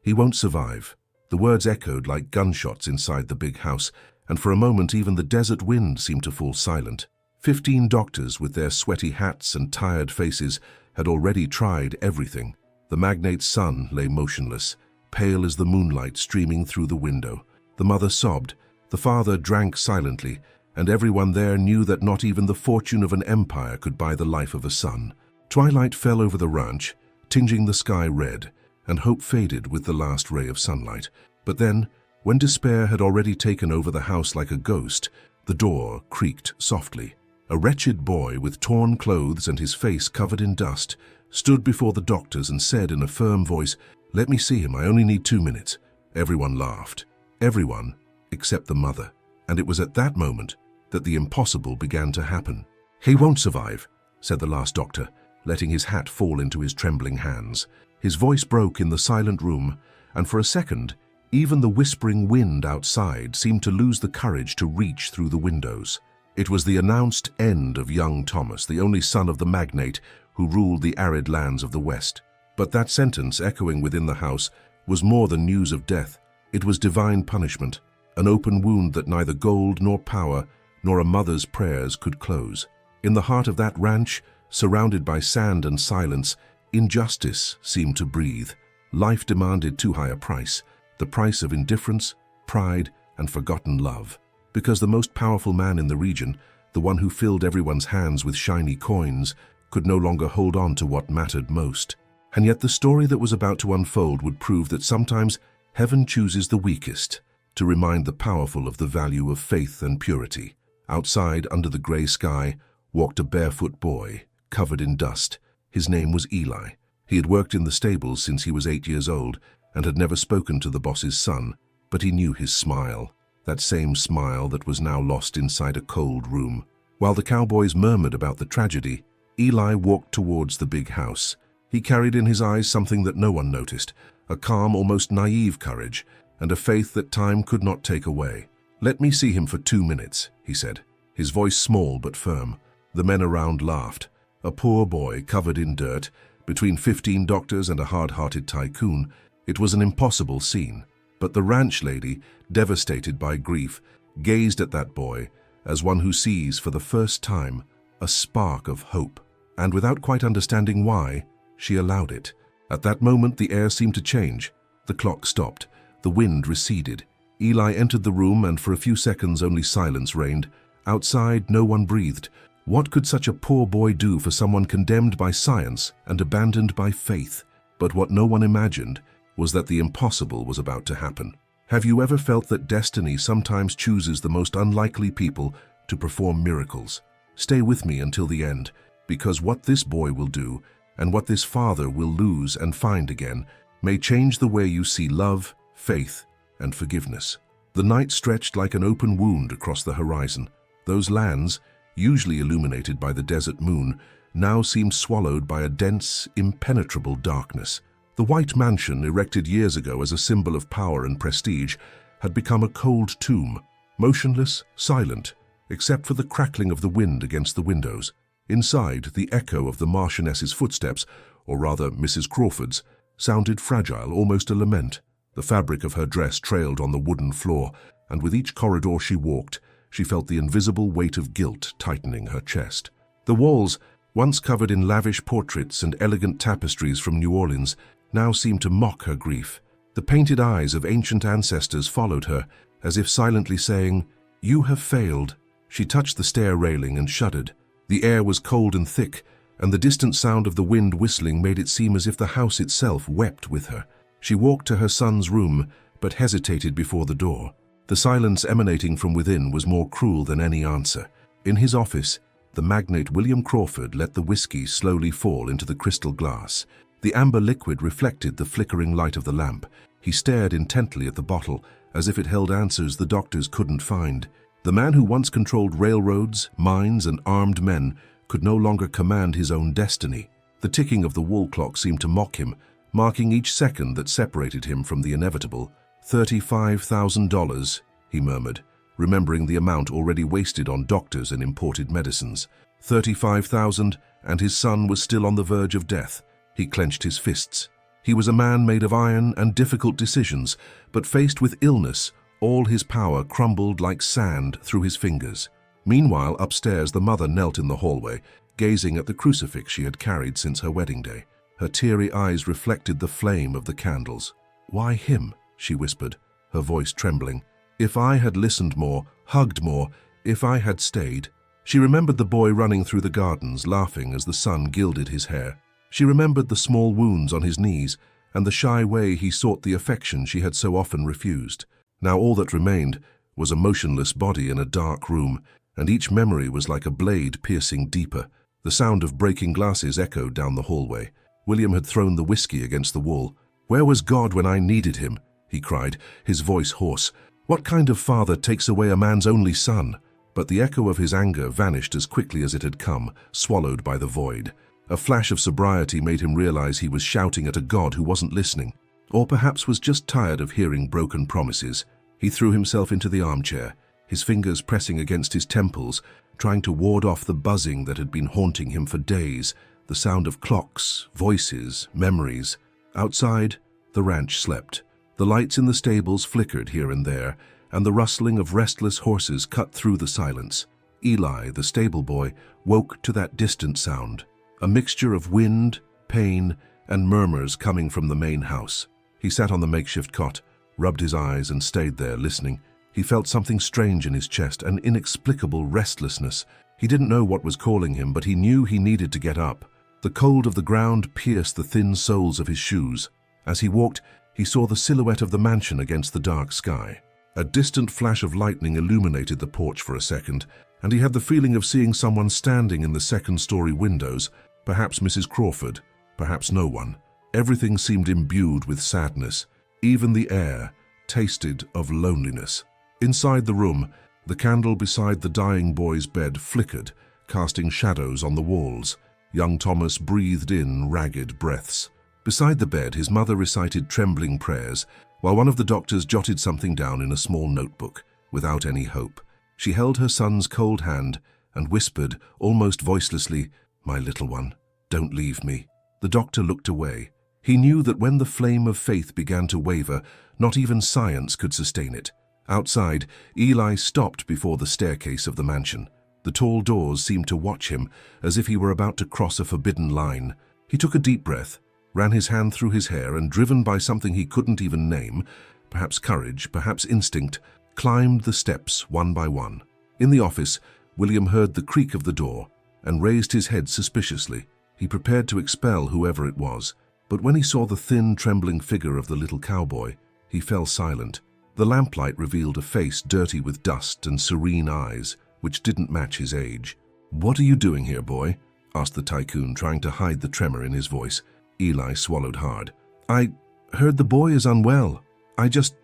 "He won't survive." The words echoed like gunshots inside the big house, and for a moment even the desert wind seemed to fall silent. 15 doctors with their sweaty hats and tired faces had already tried everything. The magnate's son lay motionless, pale as the moonlight streaming through the window. The mother sobbed, the father drank silently, and everyone there knew that not even the fortune of an empire could buy the life of a son. Twilight fell over the ranch, tinging the sky red, and hope faded with the last ray of sunlight. But then, when despair had already taken over the house like a ghost, the door creaked softly. A wretched boy with torn clothes and his face covered in dust stood before the doctors and said in a firm voice, "Let me see him, I only need 2 minutes." Everyone laughed. Everyone except the mother. And it was at that moment that the impossible began to happen. "He won't survive," said the last doctor, letting his hat fall into his trembling hands. His voice broke in the silent room, and for a second, even the whispering wind outside seemed to lose the courage to reach through the windows. It was the announced end of young Thomas, the only son of the magnate who ruled the arid lands of the West. But that sentence, echoing within the house, was more than news of death. It was divine punishment, an open wound that neither gold nor power nor a mother's prayers could close. In the heart of that ranch, surrounded by sand and silence, injustice seemed to breathe. Life demanded too high a price, the price of indifference, pride, and forgotten love. Because the most powerful man in the region, the one who filled everyone's hands with shiny coins, could no longer hold on to what mattered most. And yet the story that was about to unfold would prove that sometimes heaven chooses the weakest to remind the powerful of the value of faith and purity. Outside, under the gray sky, walked a barefoot boy, covered in dust. His name was Eli. He had worked in the stables since he was 8 years old and had never spoken to the boss's son, but he knew his smile. That same smile that was now lost inside a cold room. While the cowboys murmured about the tragedy, Eli walked towards the big house. He carried in his eyes something that no one noticed, a calm, almost naive courage, and a faith that time could not take away. "Let me see him for 2 minutes," he said, his voice small but firm. The men around laughed. A poor boy covered in dirt, between 15 doctors and a hard-hearted tycoon. It was an impossible scene. But the ranch lady, devastated by grief, gazed at that boy as one who sees for the first time a spark of hope. And without quite understanding why, she allowed it. At that moment the air seemed to change. The clock stopped. The wind receded. Eli entered the room, and for a few seconds only silence reigned. Outside, no one breathed. What could such a poor boy do for someone condemned by science and abandoned by faith? But what no one imagined was that the impossible was about to happen. Have you ever felt that destiny sometimes chooses the most unlikely people to perform miracles? Stay with me until the end, because what this boy will do and what this father will lose and find again may change the way you see love, faith, and forgiveness. The night stretched like an open wound across the horizon. Those lands, usually illuminated by the desert moon, now seemed swallowed by a dense, impenetrable darkness. The white mansion, erected years ago as a symbol of power and prestige, had become a cold tomb, motionless, silent, except for the crackling of the wind against the windows. Inside, the echo of the Marchioness's footsteps, or rather Mrs. Crawford's, sounded fragile, almost a lament. The fabric of her dress trailed on the wooden floor, and with each corridor she walked, she felt the invisible weight of guilt tightening her chest. The walls, once covered in lavish portraits and elegant tapestries from New Orleans, now seemed to mock her grief. The painted eyes of ancient ancestors followed her, as if silently saying, "You have failed." She touched the stair railing and shuddered. The air was cold and thick, and the distant sound of the wind whistling made it seem as if the house itself wept with her. She walked to her son's room, but hesitated before the door. The silence emanating from within was more cruel than any answer. In his office, the magnate William Crawford let the whiskey slowly fall into the crystal glass. The amber liquid reflected the flickering light of the lamp. He stared intently at the bottle, as if it held answers the doctors couldn't find. The man who once controlled railroads, mines, and armed men could no longer command his own destiny. The ticking of the wall clock seemed to mock him, marking each second that separated him from the inevitable. $35,000, he murmured, remembering the amount already wasted on doctors and imported medicines. 35,000, and his son was still on the verge of death. He clenched his fists. He was a man made of iron and difficult decisions, but faced with illness, all his power crumbled like sand through his fingers. Meanwhile, upstairs, the mother knelt in the hallway, gazing at the crucifix she had carried since her wedding day. Her teary eyes reflected the flame of the candles. "Why him?" she whispered, her voice trembling. "If I had listened more, hugged more, if I had stayed." She remembered the boy running through the gardens, laughing as the sun gilded his hair. She remembered the small wounds on his knees and the shy way he sought the affection she had so often refused. Now all that remained was a motionless body in a dark room, and each memory was like a blade piercing deeper. The sound of breaking glasses echoed down the hallway. William had thrown the whiskey against the wall. "Where was God when I needed him?" he cried, his voice hoarse. "What kind of father takes away a man's only son?" But the echo of his anger vanished as quickly as it had come, swallowed by the void. A flash of sobriety made him realize he was shouting at a God who wasn't listening, or perhaps was just tired of hearing broken promises. He threw himself into the armchair, his fingers pressing against his temples, trying to ward off the buzzing that had been haunting him for days, the sound of clocks, voices, memories. Outside, the ranch slept. The lights in the stables flickered here and there, and the rustling of restless horses cut through the silence. Eli, the stable boy, woke to that distant sound, a mixture of wind, pain, and murmurs coming from the main house. He sat on the makeshift cot, rubbed his eyes, and stayed there, listening. He felt something strange in his chest, an inexplicable restlessness. He didn't know what was calling him, but he knew he needed to get up. The cold of the ground pierced the thin soles of his shoes. As he walked, he saw the silhouette of the mansion against the dark sky. A distant flash of lightning illuminated the porch for a second, and he had the feeling of seeing someone standing in the second-story windows, perhaps Mrs. Crawford, perhaps no one. Everything seemed imbued with sadness. Even the air tasted of loneliness. Inside the room, the candle beside the dying boy's bed flickered, casting shadows on the walls. Young Thomas breathed in ragged breaths. Beside the bed, his mother recited trembling prayers, while one of the doctors jotted something down in a small notebook, without any hope. She held her son's cold hand and whispered, almost voicelessly, "My little one, don't leave me." The doctor looked away. He knew that when the flame of faith began to waver, not even science could sustain it. Outside, Eli stopped before the staircase of the mansion. The tall doors seemed to watch him, as if he were about to cross a forbidden line. He took a deep breath, ran his hand through his hair, and driven by something he couldn't even name, perhaps courage, perhaps instinct, climbed the steps one by one. In the office, William heard the creak of the door and raised his head suspiciously. He prepared to expel whoever it was, but when he saw the thin, trembling figure of the little cowboy, he fell silent. The lamplight revealed a face dirty with dust and serene eyes, which didn't match his age. "What are you doing here, boy?" asked the tycoon, trying to hide the tremor in his voice. Eli swallowed hard. "I heard the boy is unwell. I just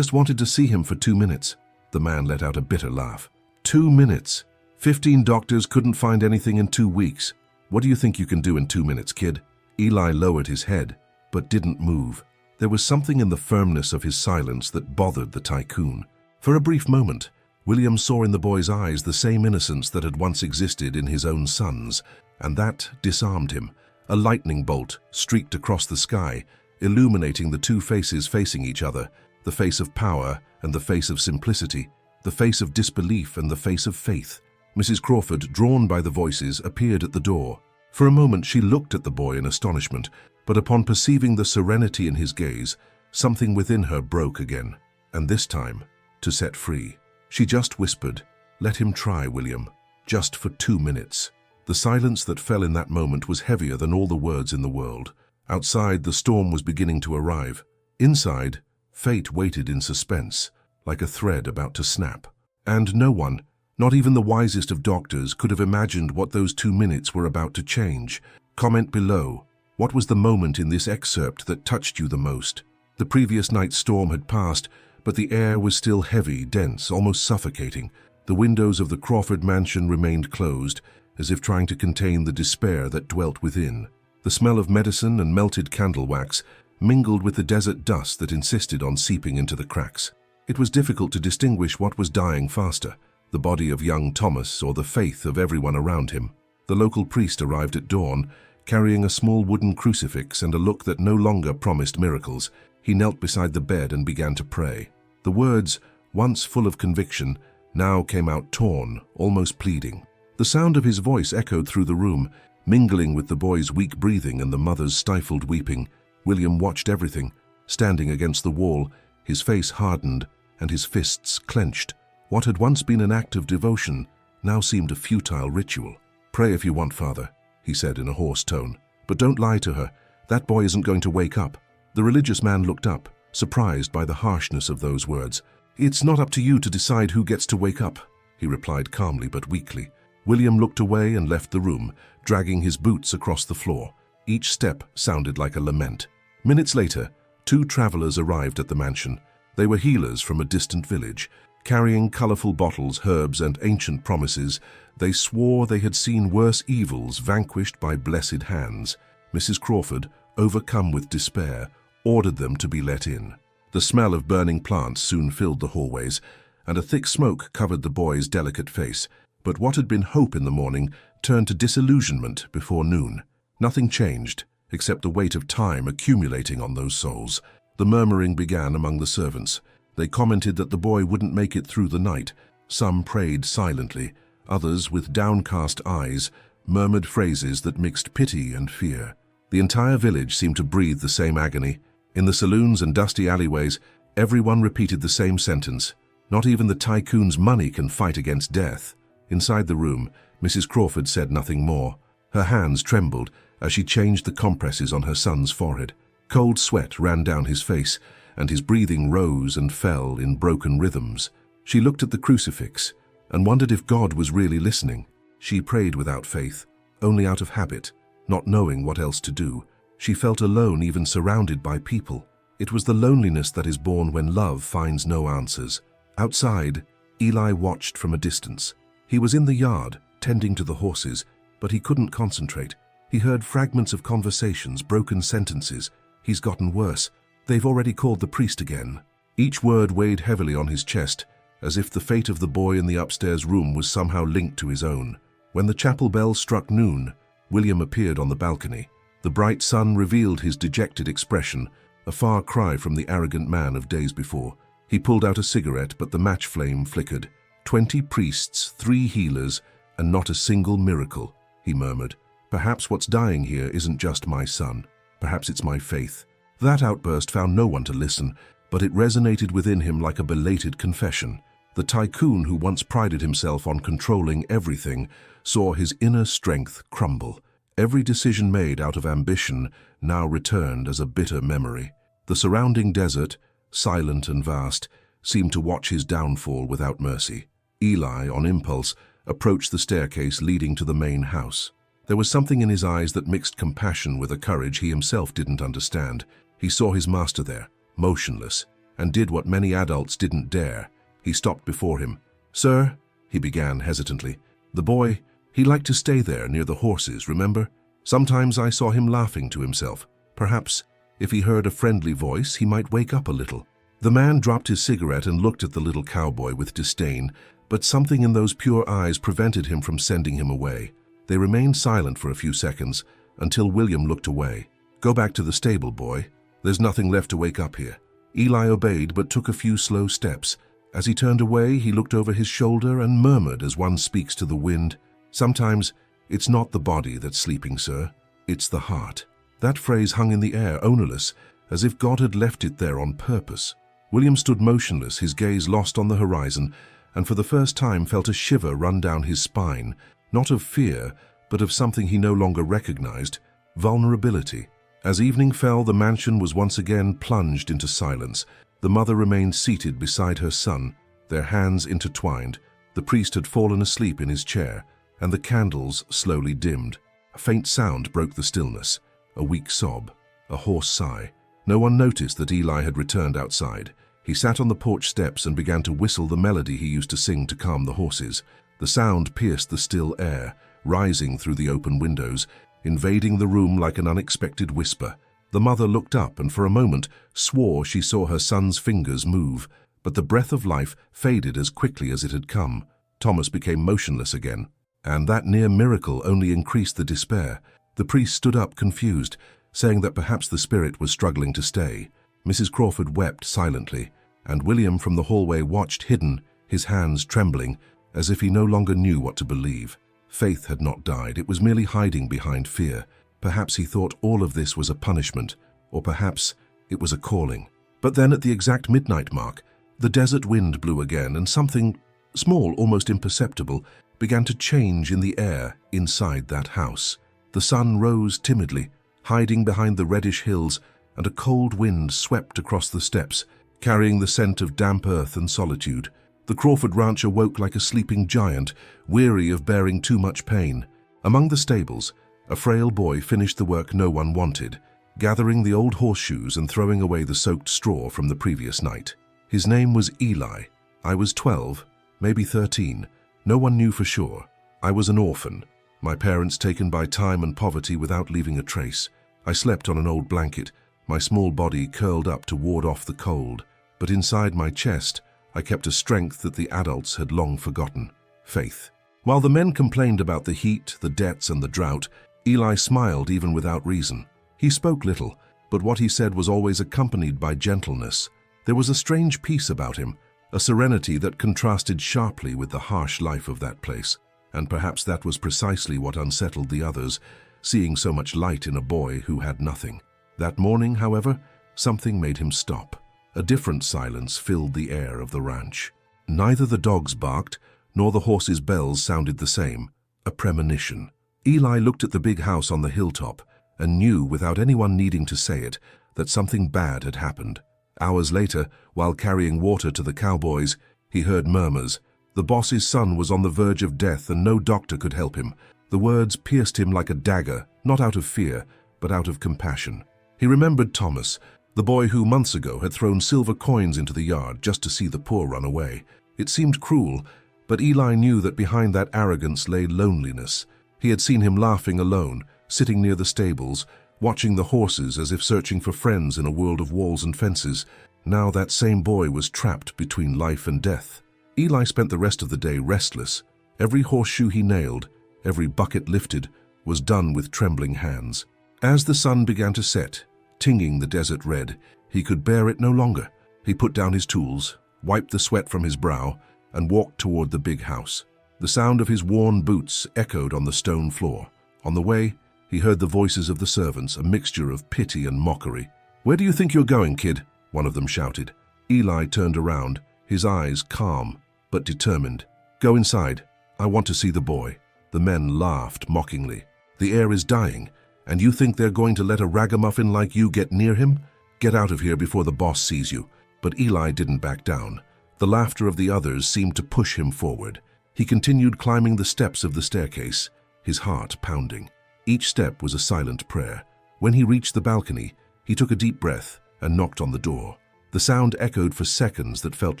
wanted to see him for 2 minutes." The man let out a bitter laugh. 2 minutes? 15 doctors couldn't find anything in 2 weeks. What do you think you can do in 2 minutes, kid? Eli lowered his head, but didn't move. There was something in the firmness of his silence that bothered the tycoon. For a brief moment, William saw in the boy's eyes the same innocence that had once existed in his own son's, and that disarmed him. A lightning bolt streaked across the sky, illuminating the two faces facing each other, the face of power and the face of simplicity, the face of disbelief and the face of faith. Mrs. Crawford, drawn by the voices, appeared at the door. For a moment she looked at the boy in astonishment, but upon perceiving the serenity in his gaze, something within her broke again, and this time, to set free. She just whispered, "Let him try, William, just for 2 minutes." The silence that fell in that moment was heavier than all the words in the world. Outside, the storm was beginning to arrive. Inside, fate waited in suspense, like a thread about to snap. And no one, not even the wisest of doctors, could have imagined what those 2 minutes were about to change. Comment below. What was the moment in this excerpt that touched you the most? The previous night's storm had passed, but the air was still heavy, dense, almost suffocating. The windows of the Crawford mansion remained closed, as if trying to contain the despair that dwelt within. The smell of medicine and melted candle wax mingled with the desert dust that insisted on seeping into the cracks. It was difficult to distinguish what was dying faster, the body of young Thomas or the faith of everyone around him. The local priest arrived at dawn, carrying a small wooden crucifix and a look that no longer promised miracles. He knelt beside the bed and began to pray. The words, once full of conviction, now came out torn, almost pleading. The sound of his voice echoed through the room, mingling with the boy's weak breathing and the mother's stifled weeping. William watched everything, standing against the wall, his face hardened and his fists clenched. What had once been an act of devotion now seemed a futile ritual. "Pray if you want, Father," he said in a hoarse tone. "But don't lie to her. That boy isn't going to wake up." The religious man looked up, surprised by the harshness of those words. "It's not up to you to decide who gets to wake up," he replied calmly but weakly. William looked away and left the room, dragging his boots across the floor. Each step sounded like a lament. Minutes later, 2 travelers arrived at the mansion. They were healers from a distant village. Carrying colorful bottles, herbs, and ancient promises, they swore they had seen worse evils vanquished by blessed hands. Mrs. Crawford, overcome with despair, ordered them to be let in. The smell of burning plants soon filled the hallways, and a thick smoke covered the boy's delicate face. But what had been hope in the morning turned to disillusionment before noon. Nothing changed, except the weight of time accumulating on those souls. The murmuring began among the servants. They commented that the boy wouldn't make it through the night. Some prayed silently. Others, with downcast eyes, murmured phrases that mixed pity and fear. The entire village seemed to breathe the same agony. In the saloons and dusty alleyways, everyone repeated the same sentence. Not even the tycoon's money can fight against death. Inside the room, Mrs. Crawford said nothing more. Her hands trembled as she changed the compresses on her son's forehead. Cold sweat ran down his face, and his breathing rose and fell in broken rhythms. She looked at the crucifix and wondered if God was really listening. She prayed without faith, only out of habit, not knowing what else to do. She felt alone even surrounded by people. It was the loneliness that is born when love finds no answers. Outside, Eli watched from a distance. He was in the yard, tending to the horses, but he couldn't concentrate. He heard fragments of conversations, broken sentences. "He's gotten worse. They've already called the priest again." Each word weighed heavily on his chest, as if the fate of the boy in the upstairs room was somehow linked to his own. When the chapel bell struck noon, William appeared on the balcony. The bright sun revealed his dejected expression, a far cry from the arrogant man of days before. He pulled out a cigarette, but the match flame flickered. 20 priests, 3 healers, and not a single miracle, he murmured. "Perhaps what's dying here isn't just my son. Perhaps it's my faith." That outburst found no one to listen, but it resonated within him like a belated confession. The tycoon who once prided himself on controlling everything saw his inner strength crumble. Every decision made out of ambition now returned as a bitter memory. The surrounding desert, silent and vast, seemed to watch his downfall without mercy. Eli, on impulse, approached the staircase leading to the main house. There was something in his eyes that mixed compassion with a courage he himself didn't understand. He saw his master there, motionless, and did what many adults didn't dare. He stopped before him. "Sir," he began hesitantly, "the boy, he liked to stay there near the horses, remember? Sometimes I saw him laughing to himself. Perhaps, if he heard a friendly voice, he might wake up a little." The man dropped his cigarette and looked at the little cowboy with disdain, but something in those pure eyes prevented him from sending him away. They remained silent for a few seconds, until William looked away. "Go back to the stable, boy. There's nothing left to wake up here." Eli obeyed but took a few slow steps. As he turned away, he looked over his shoulder and murmured as one speaks to the wind, "Sometimes it's not the body that's sleeping, sir. It's the heart." That phrase hung in the air, ownerless, as if God had left it there on purpose. William stood motionless, his gaze lost on the horizon, and for the first time felt a shiver run down his spine, not of fear, but of something he no longer recognized, vulnerability. As evening fell, the mansion was once again plunged into silence. The mother remained seated beside her son, their hands intertwined. The priest had fallen asleep in his chair, and the candles slowly dimmed. A faint sound broke the stillness, a weak sob, a hoarse sigh. No one noticed that Eli had returned outside. He sat on the porch steps and began to whistle the melody he used to sing to calm the horses. The sound pierced the still air, rising through the open windows, invading the room like an unexpected whisper. The mother looked up and for a moment swore she saw her son's fingers move, but the breath of life faded as quickly as it had come. Thomas became motionless again, and that near miracle only increased the despair. The priest stood up confused, saying that perhaps the spirit was struggling to stay. Mrs. Crawford wept silently, and William from the hallway watched hidden, his hands trembling, as if he no longer knew what to believe. Faith had not died, it was merely hiding behind fear. Perhaps he thought all of this was a punishment, or perhaps it was a calling. But then at the exact midnight mark, the desert wind blew again, and something small, almost imperceptible, began to change in the air inside that house. The sun rose timidly, hiding behind the reddish hills, and a cold wind swept across the steps, carrying the scent of damp earth and solitude. The Crawford ranch awoke like a sleeping giant, weary of bearing too much pain. Among the stables, a frail boy finished the work no one wanted, gathering the old horseshoes and throwing away the soaked straw from the previous night. His name was Eli. I was 12, maybe 13. No one knew for sure. I was an orphan, my parents taken by time and poverty without leaving a trace. I slept on an old blanket, my small body curled up to ward off the cold, but inside my chest, I kept a strength that the adults had long forgotten: faith. While the men complained about the heat, the debts, and the drought, Eli smiled even without reason. He spoke little, but what he said was always accompanied by gentleness. There was a strange peace about him, a serenity that contrasted sharply with the harsh life of that place, and perhaps that was precisely what unsettled the others, seeing so much light in a boy who had nothing. That morning, however, something made him stop. A different silence filled the air of the ranch. Neither the dogs barked, nor the horses' bells sounded the same. A premonition. Eli looked at the big house on the hilltop and knew, without anyone needing to say it, that something bad had happened. Hours later, while carrying water to the cowboys, he heard murmurs. The boss's son was on the verge of death and no doctor could help him. The words pierced him like a dagger, not out of fear, but out of compassion. He remembered Thomas, the boy who months ago had thrown silver coins into the yard just to see the poor run away. It seemed cruel, but Eli knew that behind that arrogance lay loneliness. He had seen him laughing alone, sitting near the stables, watching the horses as if searching for friends in a world of walls and fences. Now that same boy was trapped between life and death. Eli spent the rest of the day restless. Every horseshoe he nailed, every bucket lifted, was done with trembling hands. As the sun began to set, tinging the desert red, he could bear it no longer. He put down his tools, wiped the sweat from his brow, and walked toward the big house. The sound of his worn boots echoed on the stone floor. On the way, he heard the voices of the servants, a mixture of pity and mockery. "Where do you think you're going, kid?" one of them shouted. Eli turned around, his eyes calm but determined. "Go inside. I want to see the boy." The men laughed mockingly. "The air is dying, and you think they're going to let a ragamuffin like you get near him? Get out of here before the boss sees you." But Eli didn't back down. The laughter of the others seemed to push him forward. He continued climbing the steps of the staircase, his heart pounding. Each step was a silent prayer. When he reached the balcony, he took a deep breath and knocked on the door. The sound echoed for seconds that felt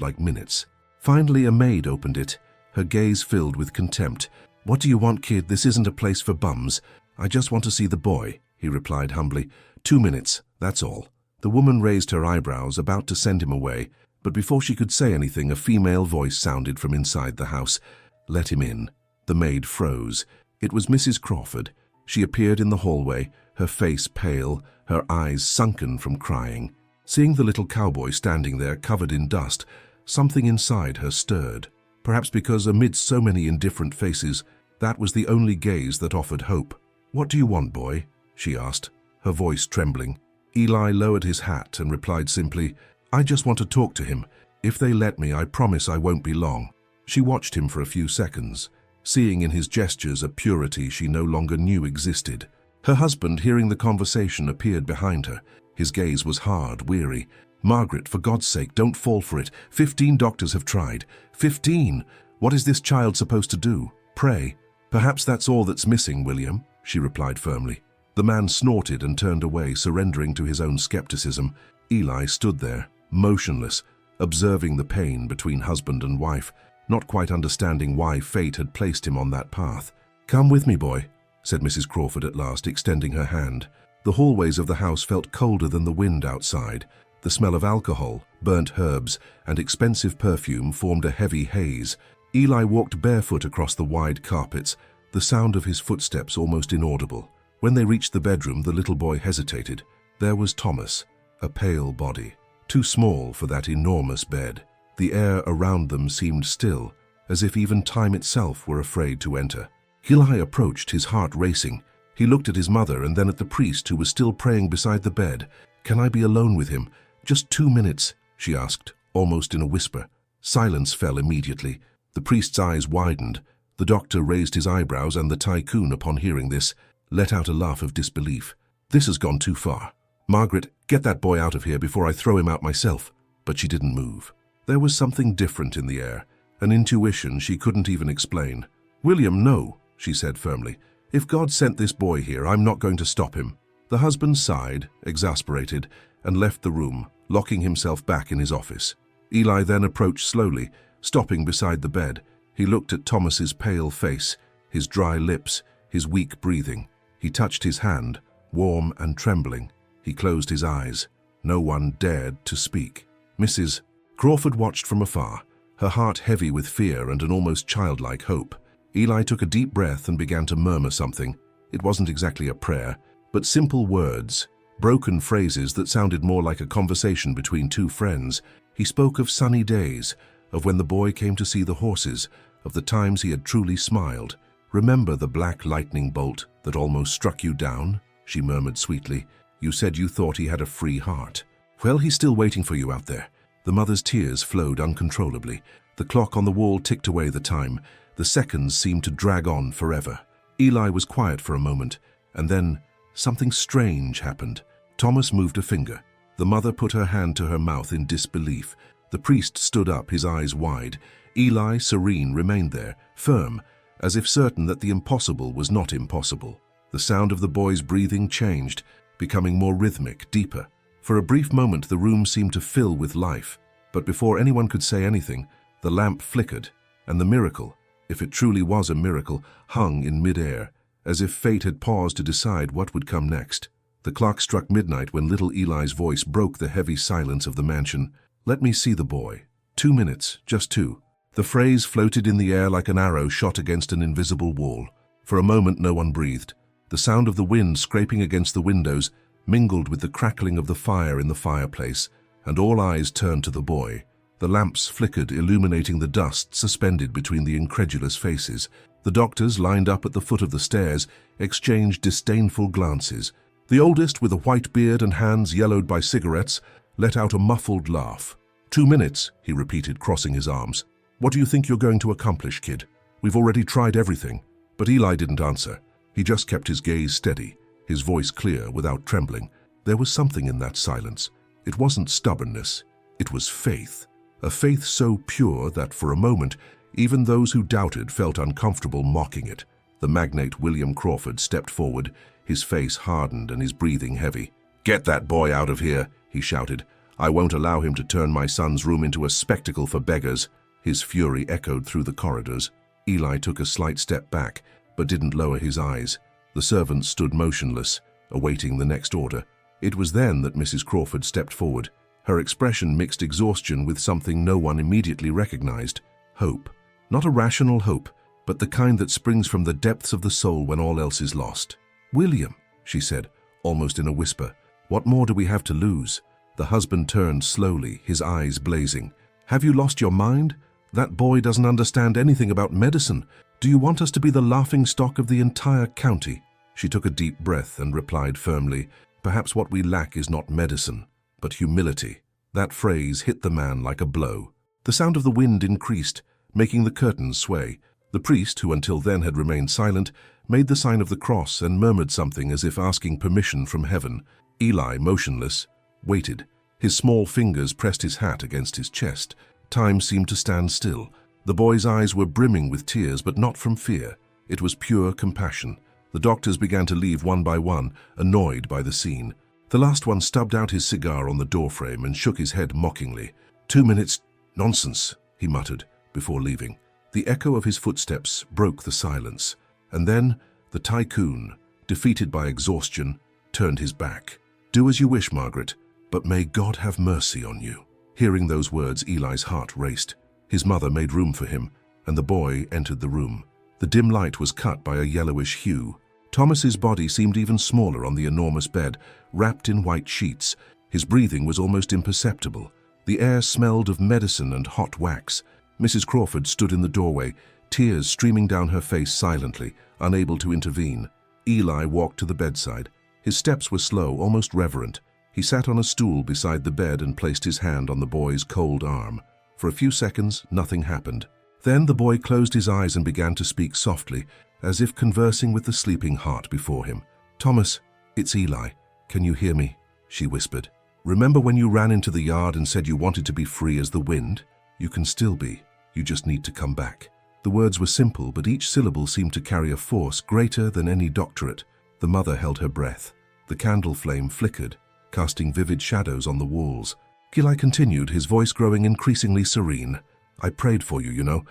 like minutes. Finally, a maid opened it, her gaze filled with contempt. "What do you want, kid? This isn't a place for bums." "I just want to see the boy," he replied humbly. 2 minutes, that's all." The woman raised her eyebrows, about to send him away, but before she could say anything, a female voice sounded from inside the house. "Let him in." The maid froze. It was Mrs. Crawford. She appeared in the hallway, her face pale, her eyes sunken from crying. Seeing the little cowboy standing there covered in dust, something inside her stirred. Perhaps because amidst so many indifferent faces, that was the only gaze that offered hope. "What do you want, boy?" she asked, her voice trembling. Eli lowered his hat and replied simply, "I just want to talk to him. If they let me, I promise I won't be long." She watched him for a few seconds, seeing in his gestures a purity she no longer knew existed. Her husband, hearing the conversation, appeared behind her. His gaze was hard, weary. "Margaret, for God's sake, don't fall for it. 15 doctors have tried. 15! What is this child supposed to do? Pray." "Perhaps that's all that's missing, William," she replied firmly. The man snorted and turned away, surrendering to his own skepticism. Eli stood there, motionless, observing the pain between husband and wife, not quite understanding why fate had placed him on that path. "Come with me, boy," said Mrs. Crawford at last, extending her hand. The hallways of the house felt colder than the wind outside. The smell of alcohol, burnt herbs, and expensive perfume formed a heavy haze. Eli walked barefoot across the wide carpets, the sound of his footsteps almost inaudible. When they reached the bedroom, the little boy hesitated. There was Thomas, a pale body, too small for that enormous bed. The air around them seemed still, as if even time itself were afraid to enter. Eli approached, his heart racing. He looked at his mother and then at the priest, who was still praying beside the bed. "Can I be alone with him? Just 2 minutes," she asked, almost in a whisper. Silence fell immediately. The priest's eyes widened. The doctor raised his eyebrows, and the tycoon, upon hearing this, let out a laugh of disbelief. "This has gone too far. Margaret, get that boy out of here before I throw him out myself." But she didn't move. There was something different in the air, an intuition she couldn't even explain. "William, no," she said firmly. "If God sent this boy here, I'm not going to stop him." The husband sighed, exasperated, and left the room, locking himself back in his office. Eli then approached slowly, stopping beside the bed. He looked at Thomas's pale face, his dry lips, his weak breathing. He touched his hand, warm and trembling. He closed his eyes. No one dared to speak. Mrs. Crawford watched from afar, her heart heavy with fear and an almost childlike hope. Eli took a deep breath and began to murmur something. It wasn't exactly a prayer, but simple words, broken phrases that sounded more like a conversation between two friends. He spoke of sunny days, of when the boy came to see the horses, of the times he had truly smiled. "Remember the black lightning bolt that almost struck you down?" she murmured sweetly. "You said you thought he had a free heart. Well, he's still waiting for you out there." The mother's tears flowed uncontrollably. The clock on the wall ticked away the time. The seconds seemed to drag on forever. Eli was quiet for a moment, and then something strange happened. Thomas moved a finger. The mother put her hand to her mouth in disbelief. The priest stood up, his eyes wide. Eli, serene, remained there, firm, as if certain that the impossible was not impossible. The sound of the boy's breathing changed, becoming more rhythmic, deeper. For a brief moment the room seemed to fill with life, but before anyone could say anything, the lamp flickered, and the miracle, if it truly was a miracle, hung in mid-air, as if fate had paused to decide what would come next. The clock struck midnight when little Eli's voice broke the heavy silence of the mansion. "Let me see the boy. 2 minutes, just 2. The phrase floated in the air like an arrow shot against an invisible wall. For a moment no one breathed. The sound of the wind scraping against the windows mingled with the crackling of the fire in the fireplace, and all eyes turned to the boy. The lamps flickered, illuminating the dust suspended between the incredulous faces. The doctors, lined up at the foot of the stairs, exchanged disdainful glances. The oldest, with a white beard and hands yellowed by cigarettes, let out a muffled laugh. 2 minutes, he repeated, crossing his arms. "What do you think you're going to accomplish, kid? We've already tried everything." But Eli didn't answer. He just kept his gaze steady, his voice clear without trembling. There was something in that silence. It wasn't stubbornness. It was faith. A faith so pure that for a moment, even those who doubted felt uncomfortable mocking it. The magnate William Crawford stepped forward, his face hardened and his breathing heavy. "Get that boy out of here," he shouted. "I won't allow him to turn my son's room into a spectacle for beggars." His fury echoed through the corridors. Eli took a slight step back, but didn't lower his eyes. The servant stood motionless, awaiting the next order. It was then that Mrs. Crawford stepped forward. Her expression mixed exhaustion with something no one immediately recognized. Hope. Not a rational hope, but the kind that springs from the depths of the soul when all else is lost. "William," she said, almost in a whisper, "what more do we have to lose?" The husband turned slowly, his eyes blazing. "Have you lost your mind? That boy doesn't understand anything about medicine. Do you want us to be the laughingstock of the entire county?" She took a deep breath and replied firmly, "Perhaps what we lack is not medicine, but humility." That phrase hit the man like a blow. The sound of the wind increased, making the curtains sway. The priest, who until then had remained silent, made the sign of the cross and murmured something as if asking permission from heaven. Eli, motionless, waited. His small fingers pressed his hat against his chest. Time seemed to stand still. The boy's eyes were brimming with tears, but not from fear. It was pure compassion. The doctors began to leave one by one, annoyed by the scene. The last one stubbed out his cigar on the doorframe and shook his head mockingly. 2 minutes? Nonsense, he muttered, before leaving. The echo of his footsteps broke the silence, and then the tycoon, defeated by exhaustion, turned his back. "Do as you wish, Margaret, but may God have mercy on you." Hearing those words, Eli's heart raced. His mother made room for him, and the boy entered the room. The dim light was cut by a yellowish hue. Thomas's body seemed even smaller on the enormous bed, wrapped in white sheets. His breathing was almost imperceptible. The air smelled of medicine and hot wax. Mrs. Crawford stood in the doorway, tears streaming down her face silently, unable to intervene. Eli walked to the bedside. His steps were slow, almost reverent. He sat on a stool beside the bed and placed his hand on the boy's cold arm. For a few seconds, nothing happened. Then the boy closed his eyes and began to speak softly, as if conversing with the sleeping heart before him. "Thomas, it's Eli. Can you hear me?" she whispered. "Remember when you ran into the yard and said you wanted to be free as the wind? You can still be. You just need to come back." The words were simple, but each syllable seemed to carry a force greater than any doctorate. The mother held her breath. The candle flame flickered, casting vivid shadows on the walls. Eli continued, his voice growing increasingly serene. "I prayed for you, you know.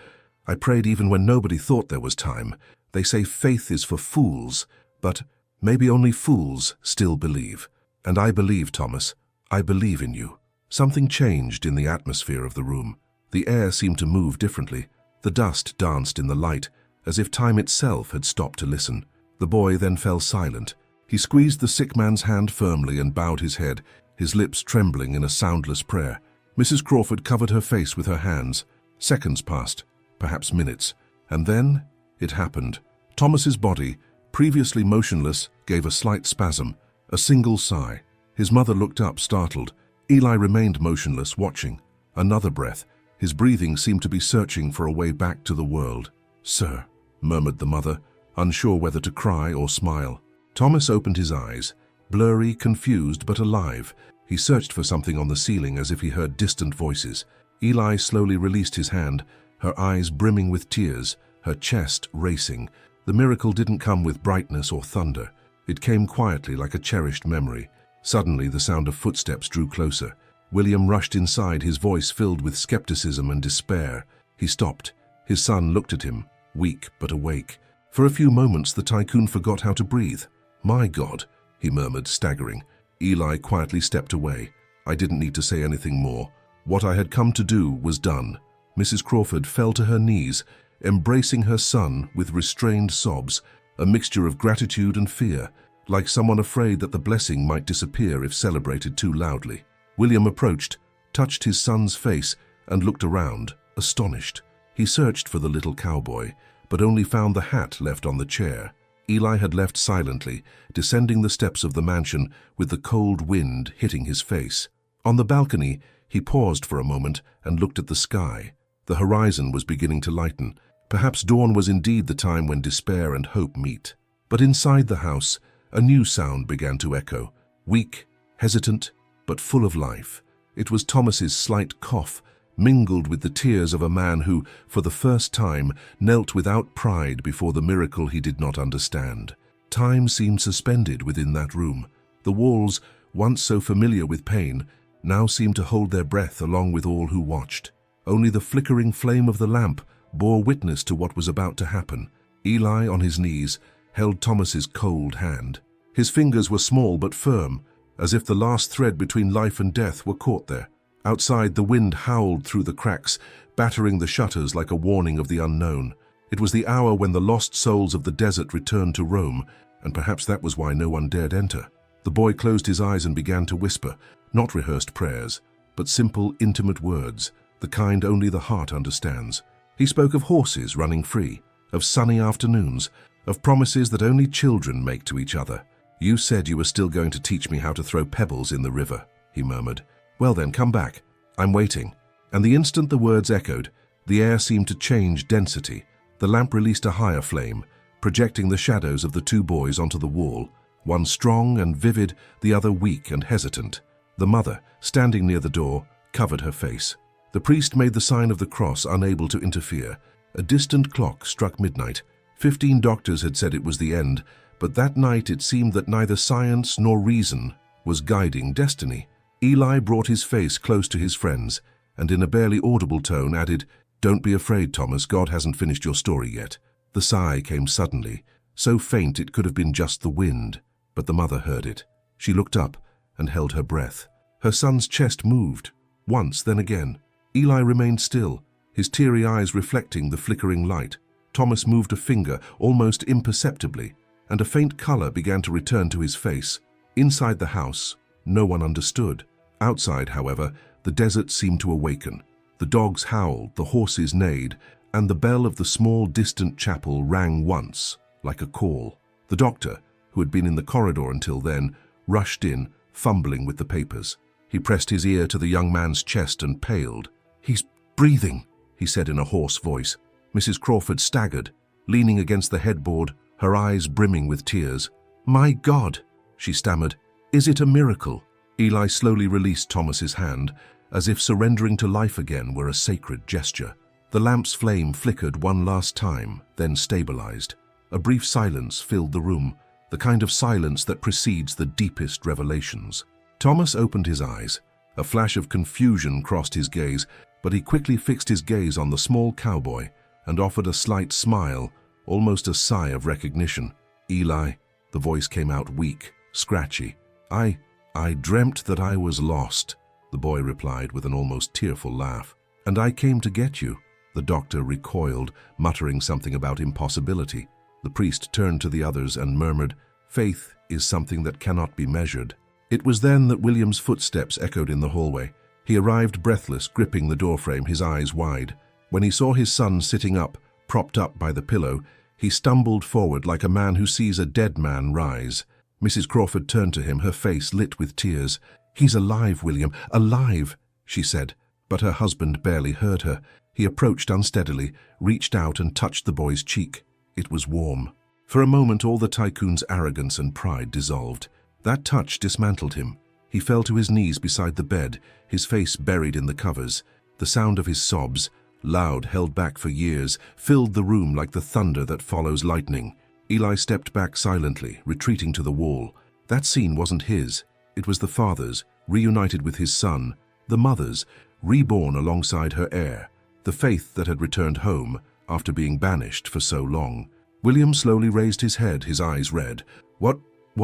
I prayed even when nobody thought there was time. They say faith is for fools, but maybe only fools still believe. And I believe, Thomas. I believe in you." Something changed in the atmosphere of the room. The air seemed to move differently. The dust danced in the light, as if time itself had stopped to listen. The boy then fell silent. He squeezed the sick man's hand firmly and bowed his head, his lips trembling in a soundless prayer. Mrs. Crawford covered her face with her hands. Seconds passed, perhaps minutes, and then it happened. Thomas's body, previously motionless, gave a slight spasm, a single sigh. His mother looked up, startled. Eli remained motionless, watching. Another breath. His breathing seemed to be searching for a way back to the world. "Sir," murmured the mother, unsure whether to cry or smile. Thomas opened his eyes, blurry, confused, but alive. He searched for something on the ceiling as if he heard distant voices. Eli slowly released his hand, her eyes brimming with tears, her chest racing. The miracle didn't come with brightness or thunder. It came quietly, like a cherished memory. Suddenly, the sound of footsteps drew closer. William rushed inside, his voice filled with skepticism and despair. He stopped. His son looked at him, weak but awake. For a few moments, the tycoon forgot how to breathe. "My God," he murmured, staggering. Eli quietly stepped away. I didn't need to say anything more. What I had come to do was done. Mrs. Crawford fell to her knees, embracing her son with restrained sobs, a mixture of gratitude and fear, like someone afraid that the blessing might disappear if celebrated too loudly. William approached, touched his son's face, and looked around, astonished. He searched for the little cowboy, but only found the hat left on the chair. Eli had left silently, descending the steps of the mansion with the cold wind hitting his face. On the balcony, he paused for a moment and looked at the sky. The horizon was beginning to lighten. Perhaps dawn was indeed the time when despair and hope meet. But inside the house, a new sound began to echo, weak, hesitant, but full of life. It was Thomas's slight cough, mingled with the tears of a man who, for the first time, knelt without pride before the miracle he did not understand. Time seemed suspended within that room. The walls, once so familiar with pain, now seemed to hold their breath along with all who watched. Only the flickering flame of the lamp bore witness to what was about to happen. Eli, on his knees, held Thomas's cold hand. His fingers were small but firm, as if the last thread between life and death were caught there. Outside, the wind howled through the cracks, battering the shutters like a warning of the unknown. It was the hour when the lost souls of the desert returned to Rome, and perhaps that was why no one dared enter. The boy closed his eyes and began to whisper, not rehearsed prayers, but simple, intimate words, the kind only the heart understands. He spoke of horses running free, of sunny afternoons, of promises that only children make to each other. "You said you were still going to teach me how to throw pebbles in the river," he murmured. "Well then, come back. I'm waiting." And the instant the words echoed, the air seemed to change density. The lamp released a higher flame, projecting the shadows of the two boys onto the wall, one strong and vivid, the other weak and hesitant. The mother, standing near the door, covered her face. The priest made the sign of the cross, unable to interfere. A distant clock struck midnight. 15 doctors had said it was the end, but that night it seemed that neither science nor reason was guiding destiny. Eli brought his face close to his friend's, and in a barely audible tone added, "Don't be afraid, Thomas, God hasn't finished your story yet." The sigh came suddenly, so faint it could have been just the wind, but the mother heard it. She looked up and held her breath. Her son's chest moved, once, then again. Eli remained still, his teary eyes reflecting the flickering light. Thomas moved a finger, almost imperceptibly, and a faint color began to return to his face. Inside the house, no one understood. Outside, however, the desert seemed to awaken. The dogs howled, the horses neighed, and the bell of the small distant chapel rang once, like a call. The doctor, who had been in the corridor until then, rushed in, fumbling with the papers. He pressed his ear to the young man's chest and paled. "He's breathing," he said in a hoarse voice. Mrs. Crawford staggered, leaning against the headboard, her eyes brimming with tears. "My God," she stammered, "is it a miracle?" Eli slowly released Thomas's hand, as if surrendering to life again were a sacred gesture. The lamp's flame flickered one last time, then stabilized. A brief silence filled the room, the kind of silence that precedes the deepest revelations. Thomas opened his eyes. A flash of confusion crossed his gaze, but he quickly fixed his gaze on the small cowboy and offered a slight smile, almost a sigh of recognition. "Eli," the voice came out weak, scratchy. I dreamt that I was lost," the boy replied with an almost tearful laugh. "And I came to get you." The doctor recoiled, muttering something about impossibility. The priest turned to the others and murmured, "Faith is something that cannot be measured." It was then that William's footsteps echoed in the hallway. He arrived breathless, gripping the doorframe, his eyes wide. When he saw his son sitting up, propped up by the pillow, he stumbled forward like a man who sees a dead man rise. Mrs. Crawford turned to him, her face lit with tears. "He's alive, William, alive," she said, but her husband barely heard her. He approached unsteadily, reached out and touched the boy's cheek. It was warm. For a moment, all the tycoon's arrogance and pride dissolved. That touch dismantled him. He fell to his knees beside the bed, his face buried in the covers. The sound of his sobs, loud, held back for years, filled the room like the thunder that follows lightning. Eli stepped back silently, retreating to the wall. That scene wasn't his. It was the father's, reunited with his son, the mother's, reborn alongside her heir, the faith that had returned home after being banished for so long. William slowly raised his head, his eyes red. What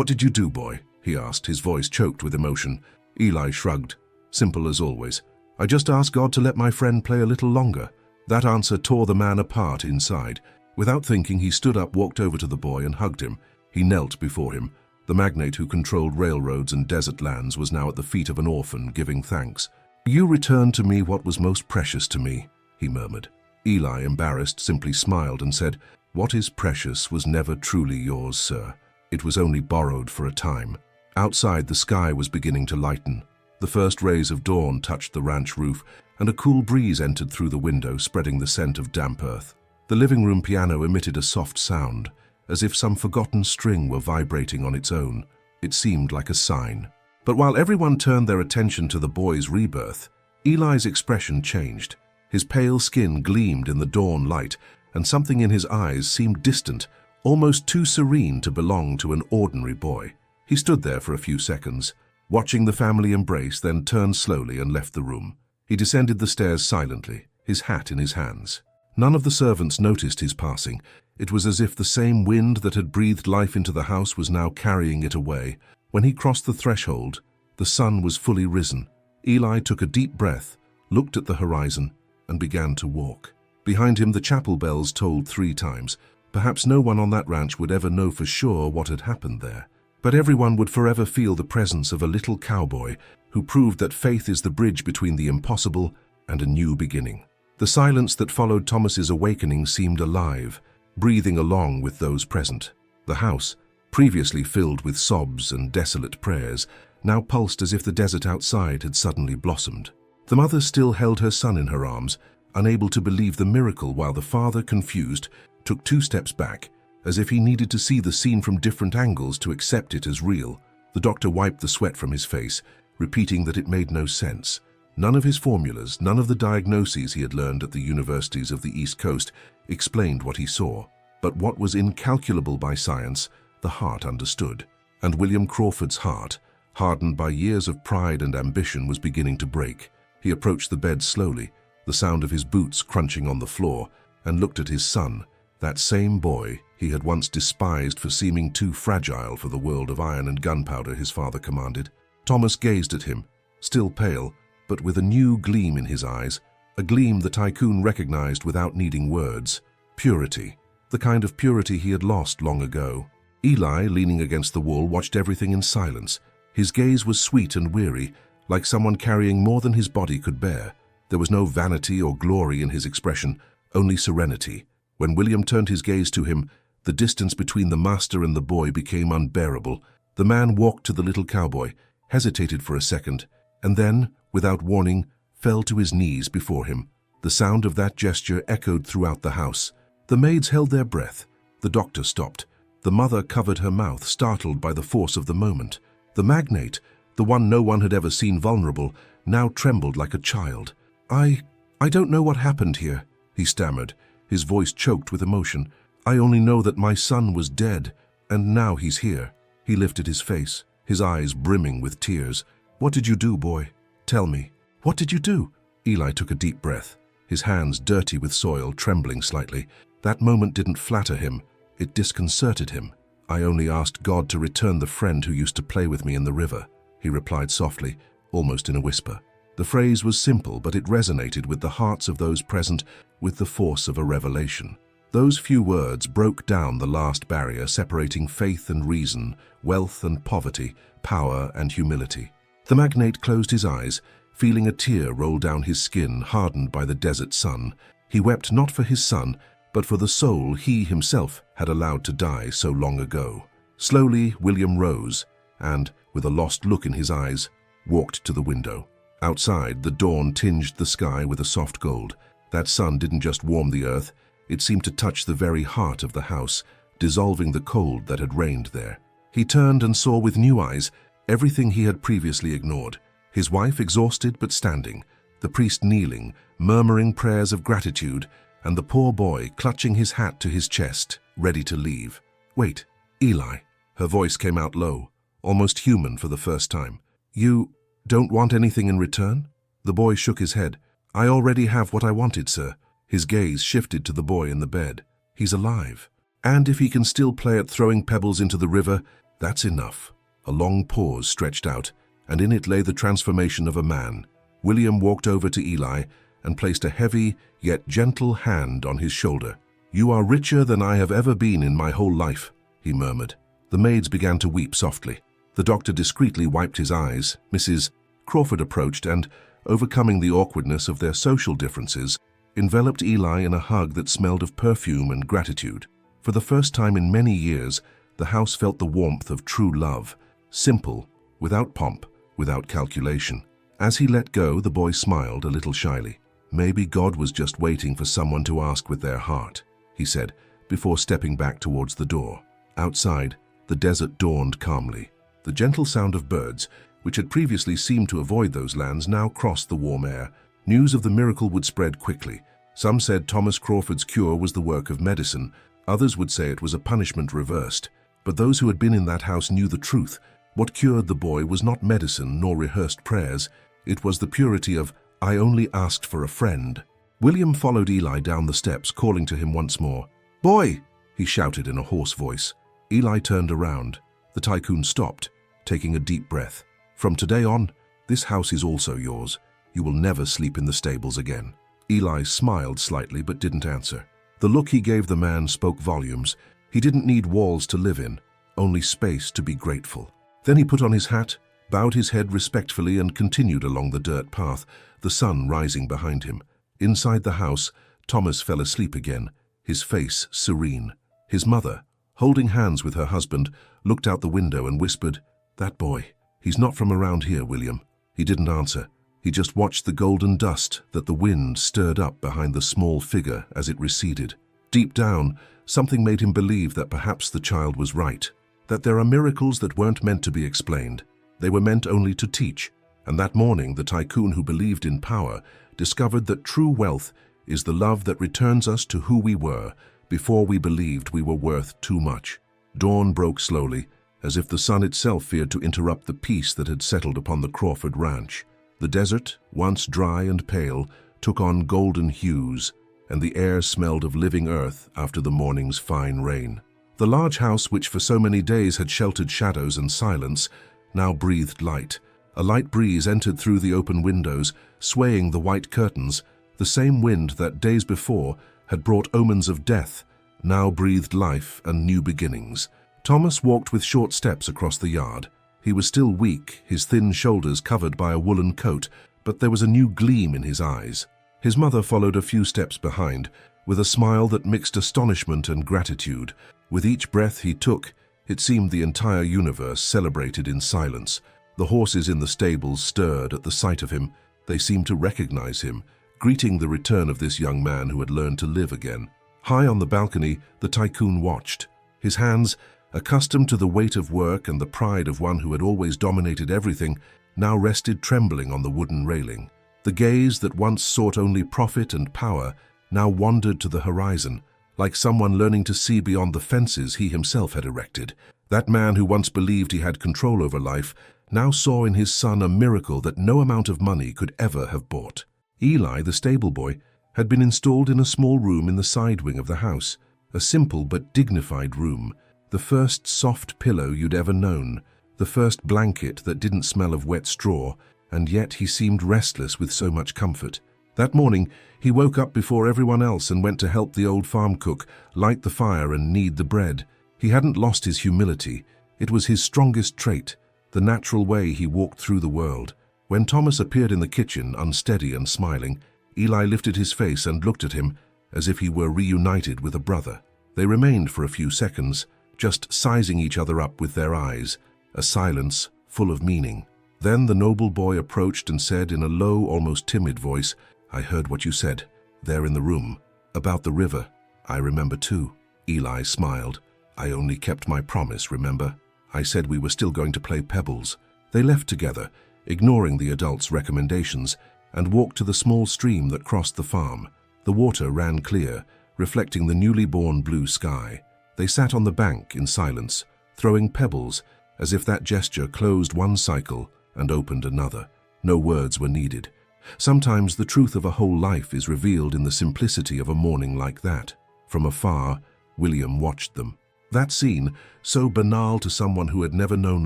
did you do, boy?" he asked, his voice choked with emotion. Eli shrugged. "Simple as always. I just asked God to let my friend play a little longer." That answer tore the man apart inside. Without thinking, he stood up, walked over to the boy and hugged him. He knelt before him. The magnate who controlled railroads and desert lands was now at the feet of an orphan, giving thanks. "You returned to me what was most precious to me," he murmured. Eli, embarrassed, simply smiled and said, "What is precious was never truly yours, sir. It was only borrowed for a time." Outside, the sky was beginning to lighten. The first rays of dawn touched the ranch roof, and a cool breeze entered through the window, spreading the scent of damp earth. The living room piano emitted a soft sound, as if some forgotten string were vibrating on its own. It seemed like a sign. But while everyone turned their attention to the boy's rebirth, Eli's expression changed. His pale skin gleamed in the dawn light, and something in his eyes seemed distant, almost too serene to belong to an ordinary boy. He stood there for a few seconds, watching the family embrace, then turned slowly and left the room. He descended the stairs silently, his hat in his hands. None of the servants noticed his passing. It was as if the same wind that had breathed life into the house was now carrying it away. When he crossed the threshold, the sun was fully risen. Eli took a deep breath, looked at the horizon, and began to walk. Behind him, the chapel bells tolled 3 times. Perhaps no one on that ranch would ever know for sure what had happened there. But everyone would forever feel the presence of a little cowboy who proved that faith is the bridge between the impossible and a new beginning. The silence that followed Thomas's awakening seemed alive, breathing along with those present. The house, previously filled with sobs and desolate prayers, now pulsed as if the desert outside had suddenly blossomed. The mother still held her son in her arms, unable to believe the miracle, while the father, confused, took 2 steps back, as if he needed to see the scene from different angles to accept it as real. The doctor wiped the sweat from his face, repeating that it made no sense. None of his formulas, none of the diagnoses he had learned at the universities of the East Coast explained what he saw. But what was incalculable by science, the heart understood. And William Crawford's heart, hardened by years of pride and ambition, was beginning to break. He approached the bed slowly, the sound of his boots crunching on the floor, and looked at his son, that same boy he had once despised for seeming too fragile for the world of iron and gunpowder his father commanded. Thomas gazed at him, still pale, but with a new gleam in his eyes, a gleam the tycoon recognized without needing words. Purity, the kind of purity he had lost long ago. Eli, leaning against the wall, watched everything in silence. His gaze was sweet and weary, like someone carrying more than his body could bear. There was no vanity or glory in his expression, only serenity. When William turned his gaze to him, the distance between the master and the boy became unbearable. The man walked to the little cowboy, hesitated for a second, and then, without warning, fell to his knees before him. The sound of that gesture echoed throughout the house. The maids held their breath. The doctor stopped. The mother covered her mouth, startled by the force of the moment. The magnate, the one no one had ever seen vulnerable, now trembled like a child. I don't know what happened here," he stammered, his voice choked with emotion. "I only know that my son was dead, and now he's here." He lifted his face, his eyes brimming with tears. "What did you do, boy? Tell me. What did you do?" Eli took a deep breath, his hands dirty with soil, trembling slightly. That moment didn't flatter him. It disconcerted him. "I only asked God to return the friend who used to play with me in the river," he replied softly, almost in a whisper. The phrase was simple, but it resonated with the hearts of those present with the force of a revelation. Those few words broke down the last barrier separating faith and reason, wealth and poverty, power and humility. The magnate closed his eyes, feeling a tear roll down his skin, hardened by the desert sun. He wept not for his son, but for the soul he himself had allowed to die so long ago. Slowly, William rose and, with a lost look in his eyes, walked to the window. Outside, the dawn tinged the sky with a soft gold. That sun didn't just warm the earth, it seemed to touch the very heart of the house, dissolving the cold that had reigned there. He turned and saw with new eyes everything he had previously ignored. His wife exhausted but standing, the priest kneeling, murmuring prayers of gratitude, and the poor boy clutching his hat to his chest, ready to leave. "Wait, Eli." Her voice came out low, almost human for the first time. "You don't want anything in return?" The boy shook his head. "I already have what I wanted, sir." His gaze shifted to the boy in the bed. "He's alive. And if he can still play at throwing pebbles into the river, that's enough." A long pause stretched out, and in it lay the transformation of a man. William walked over to Eli and placed a heavy, yet gentle hand on his shoulder. "You are richer than I have ever been in my whole life," he murmured. The maids began to weep softly. The doctor discreetly wiped his eyes. Mrs. Crawford approached and, overcoming the awkwardness of their social differences, enveloped Eli in a hug that smelled of perfume and gratitude. For the first time in many years, the house felt the warmth of true love, simple, without pomp, without calculation. As he let go, the boy smiled a little shyly. "Maybe God was just waiting for someone to ask with their heart," he said, before stepping back towards the door. Outside, the desert dawned calmly. The gentle sound of birds, which had previously seemed to avoid those lands, now crossed the warm air. News of the miracle would spread quickly. Some said Thomas Crawford's cure was the work of medicine. Others would say it was a punishment reversed. But those who had been in that house knew the truth. What cured the boy was not medicine nor rehearsed prayers. It was the purity of, "I only asked for a friend." William followed Eli down the steps, calling to him once more. "Boy!" he shouted in a hoarse voice. Eli turned around. The tycoon stopped, taking a deep breath. "From today on, this house is also yours. You will never sleep in the stables again." Eli smiled slightly but didn't answer. The look he gave the man spoke volumes. He didn't need walls to live in, only space to be grateful. Then he put on his hat, bowed his head respectfully and continued along the dirt path, the sun rising behind him. Inside the house, Thomas fell asleep again, his face serene. His mother, holding hands with her husband, looked out the window and whispered, "That boy, he's not from around here, William." He didn't answer. He just watched the golden dust that the wind stirred up behind the small figure as it receded. Deep down, something made him believe that perhaps the child was right, that there are miracles that weren't meant to be explained. They were meant only to teach. And that morning, the tycoon who believed in power discovered that true wealth is the love that returns us to who we were before we believed we were worth too much. Dawn broke slowly, as if the sun itself feared to interrupt the peace that had settled upon the Crawford ranch. The desert, once dry and pale, took on golden hues, and the air smelled of living earth after the morning's fine rain. The large house, which for so many days had sheltered shadows and silence, now breathed light. A light breeze entered through the open windows, swaying the white curtains. The same wind that days before had brought omens of death now breathed life and new beginnings. Thomas walked with short steps across the yard. He was still weak, his thin shoulders covered by a woolen coat, but there was a new gleam in his eyes. His mother followed a few steps behind, with a smile that mixed astonishment and gratitude. With each breath he took, it seemed the entire universe celebrated in silence. The horses in the stables stirred at the sight of him. They seemed to recognize him, greeting the return of this young man who had learned to live again. High on the balcony, the tycoon watched. His hands, accustomed to the weight of work and the pride of one who had always dominated everything, now rested trembling on the wooden railing. The gaze that once sought only profit and power now wandered to the horizon, like someone learning to see beyond the fences he himself had erected. That man who once believed he had control over life now saw in his son a miracle that no amount of money could ever have bought. Eli, the stable boy, had been installed in a small room in the side wing of the house, a simple but dignified room, the first soft pillow you'd ever known, the first blanket that didn't smell of wet straw, and yet he seemed restless with so much comfort. That morning, he woke up before everyone else and went to help the old farm cook light the fire and knead the bread. He hadn't lost his humility. It was his strongest trait, the natural way he walked through the world. When Thomas appeared in the kitchen, unsteady and smiling, Eli lifted his face and looked at him as if he were reunited with a brother. They remained for a few seconds, just sizing each other up with their eyes, a silence full of meaning. Then the noble boy approached and said in a low, almost timid voice, "I heard what you said, there in the room, about the river. I remember too." Eli smiled. "I only kept my promise, remember? I said we were still going to play pebbles." They left together, ignoring the adults' recommendations, and walked to the small stream that crossed the farm. The water ran clear, reflecting the newly born blue sky. They sat on the bank in silence, throwing pebbles, as if that gesture closed one cycle and opened another. No words were needed. Sometimes the truth of a whole life is revealed in the simplicity of a morning like that. From afar, William watched them. That scene, so banal to someone who had never known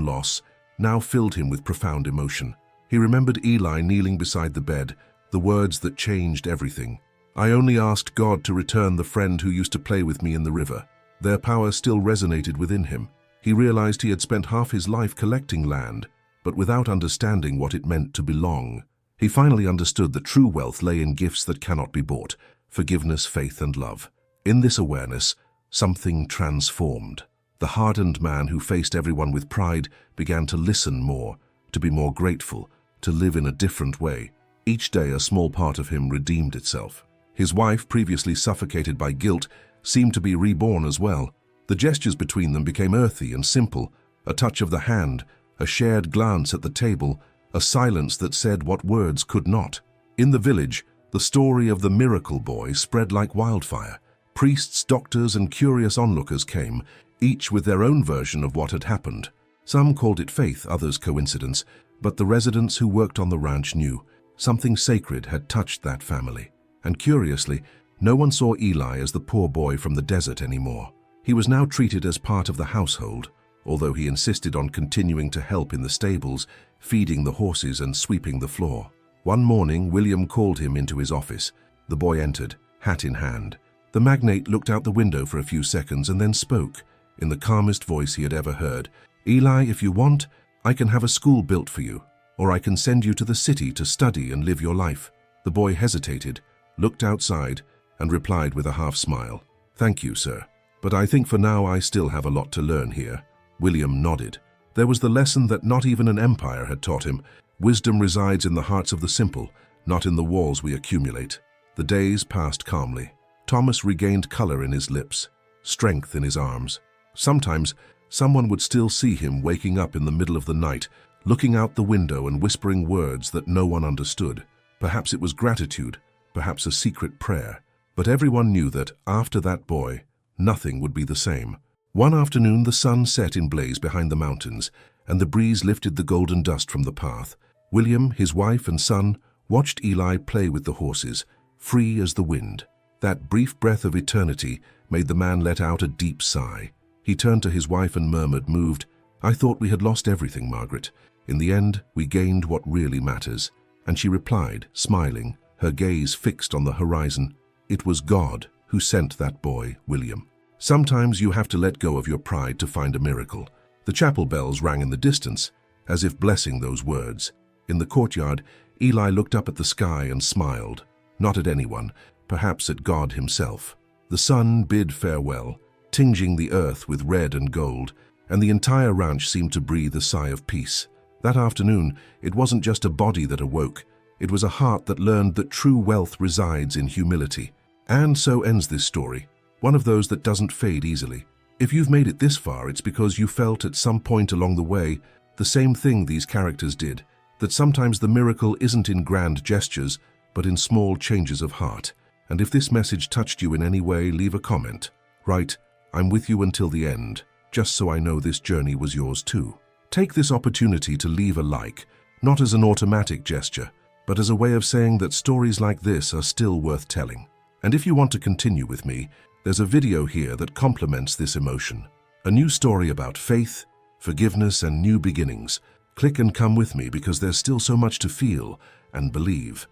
loss, now filled him with profound emotion. He remembered Eli kneeling beside the bed, the words that changed everything. "I only asked God to return the friend who used to play with me in the river." Their power still resonated within him. He realized he had spent half his life collecting land, but without understanding what it meant to belong. He finally understood that true wealth lay in gifts that cannot be bought: forgiveness, faith, and love. In this awareness, something transformed. The hardened man who faced everyone with pride began to listen more, to be more grateful, to live in a different way. Each day a small part of him redeemed itself. His wife, previously suffocated by guilt, seemed to be reborn as well. The gestures between them became earthy and simple, a touch of the hand, a shared glance at the table, a silence that said what words could not. In the village, the story of the miracle boy spread like wildfire. Priests, doctors, and curious onlookers came, each with their own version of what had happened. Some called it faith, others coincidence, but the residents who worked on the ranch knew something sacred had touched that family. And curiously, no one saw Eli as the poor boy from the desert anymore. He was now treated as part of the household, although he insisted on continuing to help in the stables, feeding the horses and sweeping the floor. One morning, William called him into his office. The boy entered, hat in hand. The magnate looked out the window for a few seconds and then spoke, in the calmest voice he had ever heard. "Eli, if you want, I can have a school built for you, or I can send you to the city to study and live your life." The boy hesitated, looked outside, and replied with a half-smile, "Thank you, sir, but I think for now I still have a lot to learn here." William nodded. There was the lesson that not even an empire had taught him. Wisdom resides in the hearts of the simple, not in the walls we accumulate. The days passed calmly. Thomas regained color in his lips, strength in his arms. Sometimes, someone would still see him waking up in the middle of the night, looking out the window and whispering words that no one understood. Perhaps it was gratitude, perhaps a secret prayer. But everyone knew that, after that boy, nothing would be the same. One afternoon, the sun set in blaze behind the mountains, and the breeze lifted the golden dust from the path. William, his wife, and son watched Eli play with the horses, free as the wind. That brief breath of eternity made the man let out a deep sigh. He turned to his wife and murmured, moved, "I thought we had lost everything, Margaret. In the end, we gained what really matters." And she replied, smiling, her gaze fixed on the horizon, "It was God who sent that boy, William." Sometimes you have to let go of your pride to find a miracle. The chapel bells rang in the distance, as if blessing those words. In the courtyard, Eli looked up at the sky and smiled, not at anyone, perhaps at God himself. The sun bid farewell, tinging the earth with red and gold, and the entire ranch seemed to breathe a sigh of peace. That afternoon, it wasn't just a body that awoke, it was a heart that learned that true wealth resides in humility. And so ends this story, one of those that doesn't fade easily. If you've made it this far, it's because you felt at some point along the way the same thing these characters did, that sometimes the miracle isn't in grand gestures, but in small changes of heart. And if this message touched you in any way, leave a comment. Write, "I'm with you until the end," just so I know this journey was yours too. Take this opportunity to leave a like, not as an automatic gesture, but as a way of saying that stories like this are still worth telling. And if you want to continue with me, there's a video here that complements this emotion. A new story about faith, forgiveness, and new beginnings. Click and come with me because there's still so much to feel and believe.